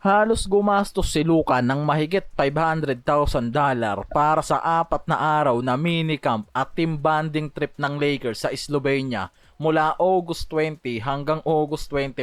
Halos gumastos si Luka ng mahigit $500,000 para sa 4 na araw na minicamp at team bonding trip ng Lakers sa Slovenia mula August 20 hanggang August 24.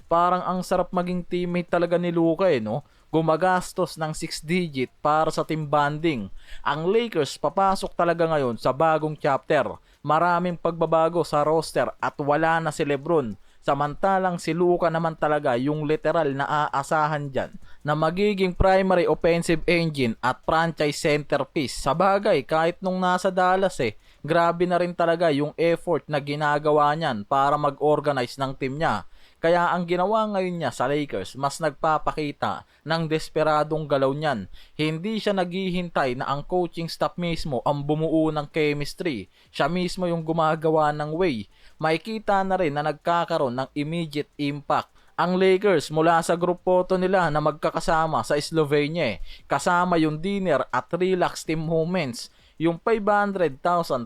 Parang ang sarap maging teammate talaga ni Luka no? Gumagastos ng 6 digit para sa team bonding. Ang Lakers papasok talaga ngayon sa bagong chapter. Maraming pagbabago sa roster at wala na si LeBron. Samantalang si Luka naman talaga yung literal na aasahan dyan na magiging primary offensive engine at franchise centerpiece. Sa bagay, kahit nung nasa Dallas grabe na rin talaga yung effort na ginagawa niyan para mag-organize ng team niya. Kaya ang ginawa ngayon niya sa Lakers, mas nagpapakita ng desperadong galaw niyan. Hindi siya naghihintay na ang coaching staff mismo ang bumuo ng chemistry. Siya mismo yung gumagawa ng way. Makikita na rin na nagkakaroon ng immediate impact ang Lakers mula sa group photo nila na magkakasama sa Slovenia. Kasama yung dinner at relax team moments. Yung 500,000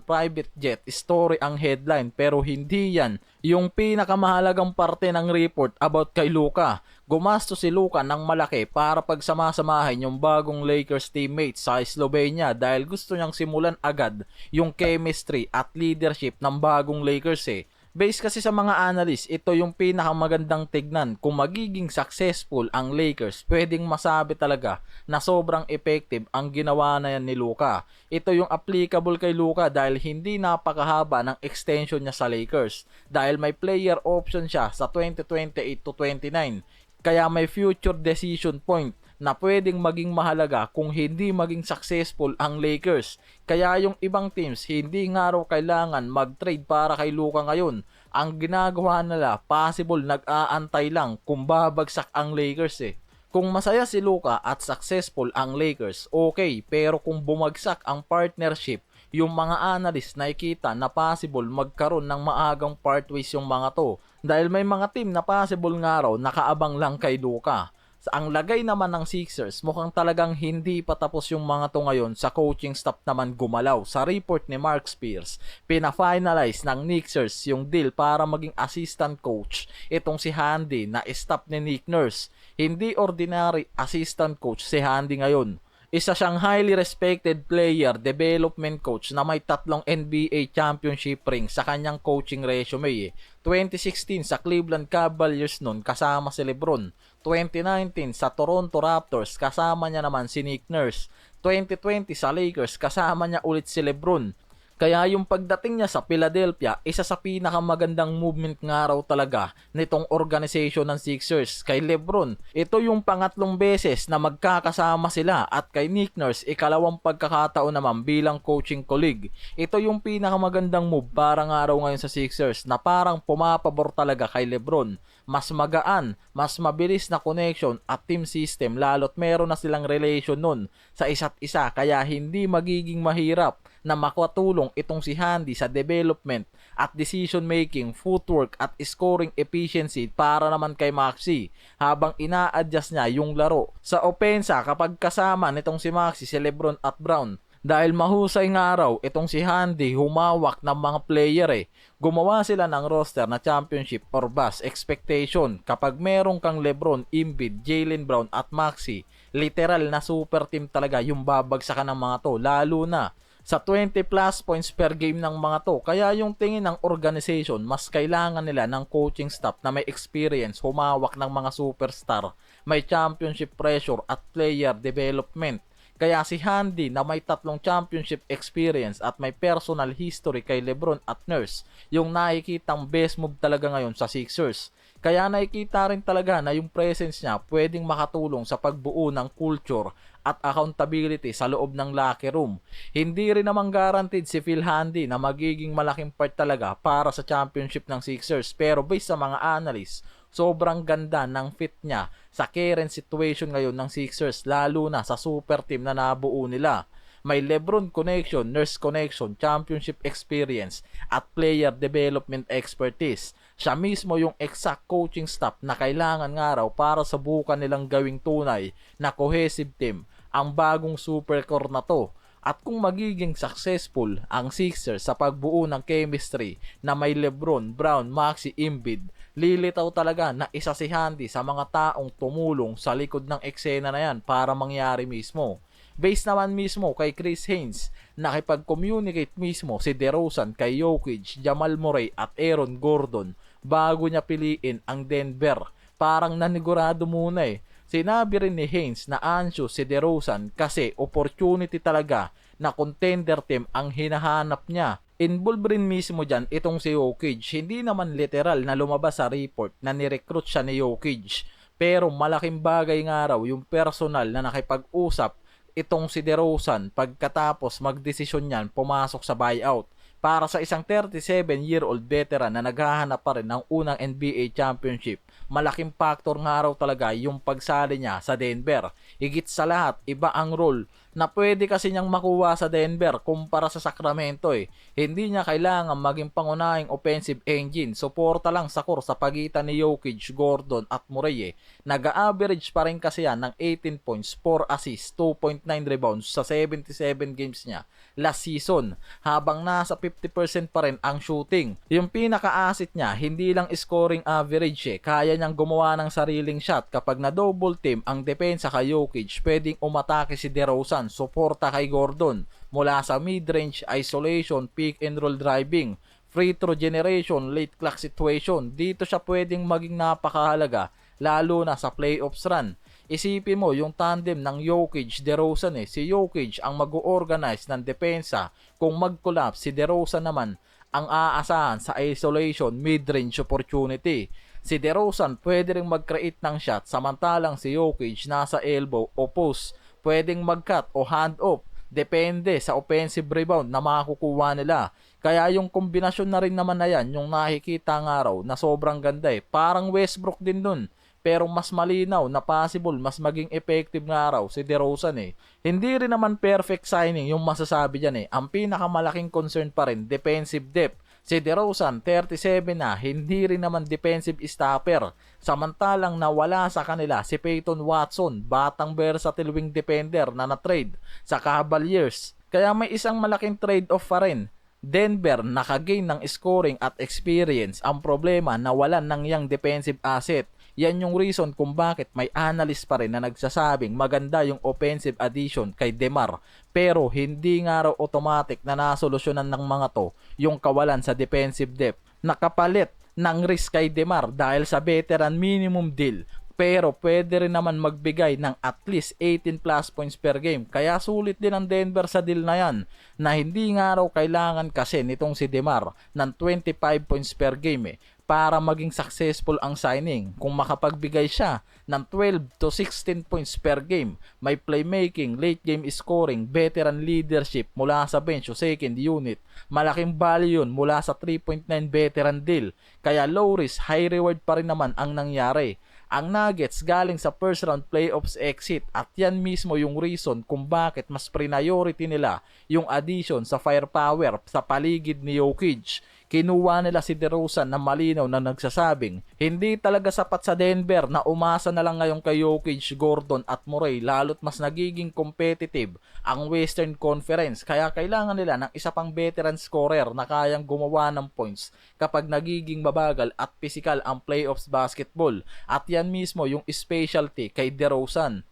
private jet story ang headline pero hindi yan yung pinakamahalagang parte ng report about kay Luka. Gumastos si Luka ng malaki para pagsamasamahin yung bagong Lakers teammates sa Slovenia dahil gusto niyang simulan agad yung chemistry at leadership ng bagong Lakers Based kasi sa mga analyst, ito yung pinakamagandang tignan kung magiging successful ang Lakers. Pwedeng masabi talaga na sobrang effective ang ginawa na yan ni Luka. Ito yung applicable kay Luka dahil hindi napakahaba ng extension niya sa Lakers. Dahil may player option siya sa 2028 to 29. Kaya may future decision point na pwedeng maging mahalaga kung hindi maging successful ang Lakers. Kaya yung ibang teams hindi nga raw kailangan mag-trade para kay Luka ngayon. Ang ginagawa nila possible nag-aantay lang kung babagsak ang Lakers Kung masaya si Luka at successful ang Lakers, okay. Pero kung bumagsak ang partnership, yung mga analyst nakikita na possible magkaroon ng maagang partways yung mga to. Dahil may mga team na possible nga raw nakaabang lang kay Luka. Sa ang lagay naman ng Sixers, mukhang talagang hindi pa tapos yung mga to ngayon sa coaching staff naman gumalaw. Sa report ni Mark Spears, pina-finalize ng Sixers yung deal para maging assistant coach. Itong si Handy na staff ni Nick Nurse. Hindi ordinary assistant coach si Handy ngayon. Isa siyang highly respected player, development coach na may 3 NBA championship ring sa kanyang coaching resume 2016 sa Cleveland Cavaliers noon kasama si LeBron. 2019 sa Toronto Raptors kasama niya naman si Nick Nurse. 2020 sa Lakers kasama niya ulit si LeBron. Kaya yung pagdating niya sa Philadelphia, isa sa pinakamagandang movement nga raw talaga nitong organization ng Sixers kay LeBron. Ito yung pangatlong beses na magkakasama sila at kay Nick Nurse, ikalawang pagkakataon naman bilang coaching colleague. Ito yung pinakamagandang move para nga raw ngayon sa Sixers na parang pumapabor talaga kay LeBron. Mas magaan, mas mabilis na connection at team system lalo't meron na silang relation nun sa isa't isa kaya hindi magiging mahirap na makatulong itong si Handy sa development at decision making, footwork at scoring efficiency para naman kay Maxi habang ina-adjust niya yung laro. Sa opensa kapag kasama nitong si Maxi, si LeBron at Brown dahil mahusay nga raw itong si Handy humawak ng mga player Gumawa sila ng roster na championship or bust expectation. Kapag meron kang LeBron, Embiid, Jaylen Brown at Maxi, literal na super team talaga yung babagsakan ng mga to lalo na sa 20 plus points per game ng mga to. Kaya yung tingin ng organization, mas kailangan nila ng coaching staff na may experience, humawak ng mga superstar, may championship pressure at player development. Kaya si Handy na may 3 championship experience at may personal history kay LeBron at Nurse, yung nakikitang best move talaga ngayon sa Sixers. Kaya nakikita rin talaga na yung presence niya pwedeng makatulong sa pagbuo ng culture at accountability sa loob ng locker room. Hindi rin naman guaranteed si Phil Handy na magiging malaking part talaga para sa championship ng Sixers pero based sa mga analysts, sobrang ganda ng fit niya sa current situation ngayon ng Sixers lalo na sa super team na nabuo nila. May LeBron connection, Nurse connection, championship experience at player development expertise. Siya mismo yung exact coaching staff na kailangan nga raw para subukan nilang gawing tunay na cohesive team ang bagong supercore na to. At kung magiging successful ang Sixers sa pagbuo ng chemistry na may LeBron, Brown, Maxey, Embiid, lilitaw talaga na isa si Handy sa mga taong tumulong sa likod ng eksena na yan para mangyari mismo. Based naman mismo kay Chris Haynes, nakipag-communicate mismo si DeRozan kay Jokic, Jamal Murray at Aaron Gordon bago niya piliin ang Denver. Parang nanigurado muna eh. Sinabi rin ni Haynes na anxious si DeRozan kasi opportunity talaga na contender team ang hinahanap niya. Involved rin mismo dyan itong si Jokic. Hindi naman literal na lumabas sa report na nirecruit siya ni Jokic. Pero malaking bagay nga raw yung personal na nakipag-usap itong si DeRozan pagkatapos magdesisyon niyan pumasok sa buyout. Para sa isang 37-year-old veteran na naghahanap pa rin ng unang NBA championship, malaking factor nga raw talaga yung pagsali niya sa Denver. Higit sa lahat, iba ang role na pwede kasi niyang makuha sa Denver kumpara sa Sacramento eh. Hindi niya kailangan maging pangunahing offensive engine. Suporta lang sa core sa pagitan ni Jokic, Gordon at Murray eh. Nag-average pa rin kasi yan ng 18 points, 4 assists, 2.9 rebounds sa 77 games niya last season. Habang nasa 50% pa rin ang shooting. Yung pinaka-asset niya, hindi lang scoring average eh. Kaya niyang gumawa ng sariling shot. Kapag na-double team ang depensa kay Jokic, pwedeng umatake si DeRozan, suporta kay Gordon mula sa mid-range, isolation, pick and roll driving, free throw generation, late clock situation. Dito siya pwedeng maging napakahalaga lalo na sa playoffs run. Isipin mo yung tandem ng Jokic, DeRozan eh. Si Jokic ang mag-organize ng depensa. Kung mag-collapse, si DeRozan naman ang aasahan sa isolation, mid-range opportunity. Si DeRozan pwede rin mag-create ng shot samantalang si Jokic nasa elbow o post. Pwedeng mag-cut o hand-off. Depende sa offensive rebound na makukuha nila. Kaya yung kombinasyon na rin naman na yan, yung nakikita nga raw na sobrang ganda eh. Parang Westbrook din nun. Pero mas malinaw na possible mas maging effective nga raw si DeRozan eh. Hindi rin naman perfect signing yung masasabi dyan eh. Ang pinakamalaking concern pa rin, defensive depth. Si DeRozan, 37 na, hindi rin naman defensive stopper. Samantalang nawala sa kanila si Peyton Watson, batang versatile wing defender na na-trade sa Cavaliers. Kaya may isang malaking trade-off pa rin. Denver nakagain ng scoring at experience. Ang problema, nawalan ng yang defensive asset. Yan yung reason kung bakit may analyst pa rin na nagsasabing maganda yung offensive addition kay DeMar. Pero hindi nga raw automatic na nasolusyonan ng mga to yung kawalan sa defensive depth. Nakapalit ng risk kay DeMar dahil sa veteran minimum deal. Pero pwede rin naman magbigay ng at least 18 plus points per game. Kaya sulit din ang Denver sa deal na yan. Na hindi nga raw kailangan kasi nitong si DeMar ng 25 points per game para maging successful ang signing. Kung makapagbigay siya ng 12 to 16 points per game, may playmaking, late game scoring, veteran leadership mula sa bench o second unit, malaking value yun mula sa 3.9 veteran deal. Kaya low risk, high reward pa rin naman ang nangyari. Ang Nuggets galing sa first round playoffs exit at yan mismo yung reason kung bakit mas priority nila yung addition sa firepower sa paligid ni Jokic. Kinuha nila si DeRozan na malinaw na nagsasabing hindi talaga sapat sa Denver na umasa na lang ngayon kay Jokic, Gordon at Murray lalo't mas nagiging competitive ang Western Conference. Kaya kailangan nila ng isa pang veteran scorer na kayang gumawa ng points kapag nagiging mabagal at physical ang playoffs basketball. At yan mismo yung specialty kay DeRozan.